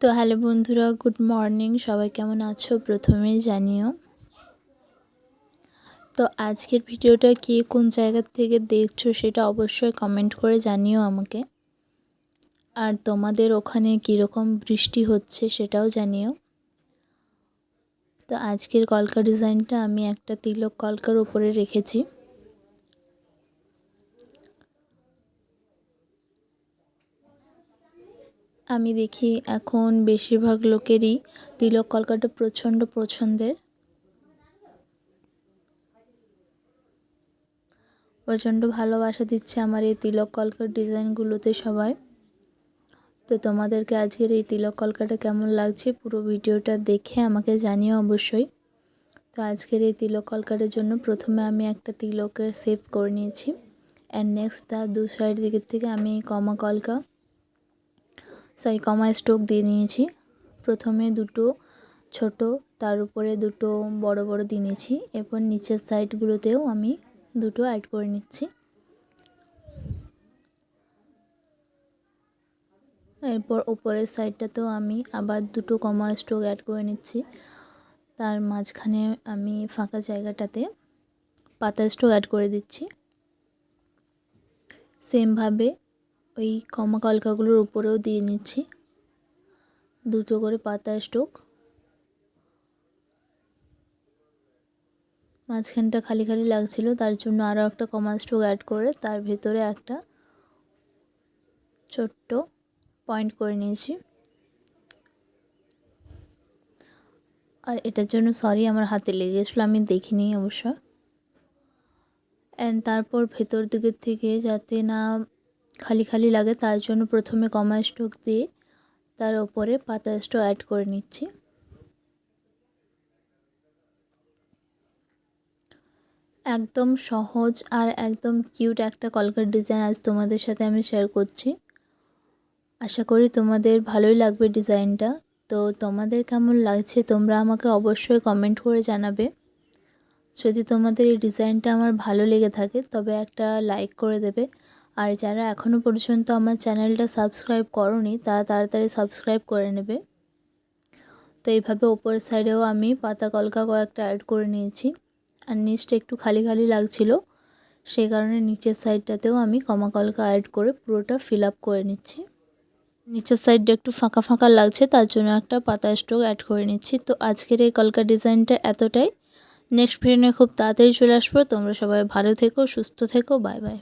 তো হ্যালো বন্ধুরা, good morning. সবাই কেমন আছো প্রথমেই জানিও। তো আজকের ভিডিওটা কে কোন জায়গা থেকে দেখছো সেটা অবশ্যই কমেন্ট করে জানিও আমাকে। আর তোমাদের ওখানে কীরকম বৃষ্টি হচ্ছে সেটাও জানিও। তো আজকের কলকা ডিজাইনটা আমি একটা তিলক কলকার উপরে রেখেছি। আমি দেখি এখন বেশিরভাগ লোকেরই তিলক কলকাটা প্রচণ্ড পছন্দের, প্রচণ্ড ভালোবাসা দিচ্ছে আমার এই তিলক কলকার ডিজাইনগুলোতে সবাই। তো তোমাদেরকে আজকের এই তিলক কলকাটা কেমন লাগছে পুরো ভিডিওটা দেখে আমাকে জানিও অবশ্যই। তো আজকের এই তিলক কলকাটার জন্য প্রথমে আমি একটা তিলকের শেপ করে নিয়েছি। অ্যান্ড নেক্সট তার দু সাইড দিকের থেকে আমি কমা স্ট্রোক দিয়ে নিয়েছি। প্রথমে দুটো ছোট, তার উপরে দুটো বড় বড় দিয়ে নিয়েছি। এরপর নিচের সাইডগুলোতেও আমি দুটো অ্যাড করে নিচ্ছি। এরপর উপরের সাইডটাতেও আমি আবার দুটো কমা স্ট্রোক অ্যাড করে নিচ্ছি। তার মাঝখানে আমি ফাঁকা জায়গাটাতে পাতা স্ট্রোক অ্যাড করে দিচ্ছি। সেমভাবে ওই কমা কলকাগুলোর উপরেও দিয়ে নিচ্ছি দুটো করে পাতা স্ট্রোক। মাঝখানটা খালি খালি লাগছিল, তার জন্য আরও একটা কমা স্ট্রোক অ্যাড করে তার ভেতরে একটা ছোট্ট পয়েন্ট করে নিয়েছি। আর এটার জন্য সরি, আমার হাতে লেগে গেছিলো, আমি দেখিনি অবশ্য। অ্যান্ড তারপর ভেতর দিকের থেকে যাতে না খালি খালি লাগে তার জন্য প্রথমে কমা স্ট্রোক দিয়ে তার ওপরে পাতা স্ট্রোক অ্যাড করে নিচ্ছি। একদম সহজ আর একদম কিউট একটা কলকার ডিজাইন আজ তোমাদের সাথে আমি শেয়ার করছি। আশা করি তোমাদের ভালোই লাগবে ডিজাইনটা। তো তোমাদের কেমন লাগছে তোমরা আমাকে অবশ্যই কমেন্ট করে জানাবে। যদি তোমাদের এই ডিজাইনটা আমার ভালো লেগে থাকে তবে একটা লাইক করে দেবে। আর যারা এখনও পর্যন্ত আমার চ্যানেলটা সাবস্ক্রাইব করোনি তারা তাড়াতাড়ি সাবস্ক্রাইব করে নেবে। তো এইভাবে ওপরের সাইডেও আমি পাতা কলকা কয়েকটা অ্যাড করে নিয়েছি। আর নিচটা একটু খালি খালি লাগছিল, সেই কারণে নিচের সাইডটাতেও আমি কমা কলকা অ্যাড করে পুরোটা ফিল আপ করে নিচ্ছি। নিচের সাইডটা একটু ফাঁকা ফাঁকা লাগছে, তার জন্য একটা পাতা স্ট্রোক অ্যাড করে নিচ্ছি। তো আজকের এই কলকা ডিজাইনটা এতটাই। নেক্সট ভিডিও নিয়ে খুব তাড়াতাড়ি চলে আসবো। তোমরা সবাই ভালো থেকো, সুস্থ থেকো। Bye bye.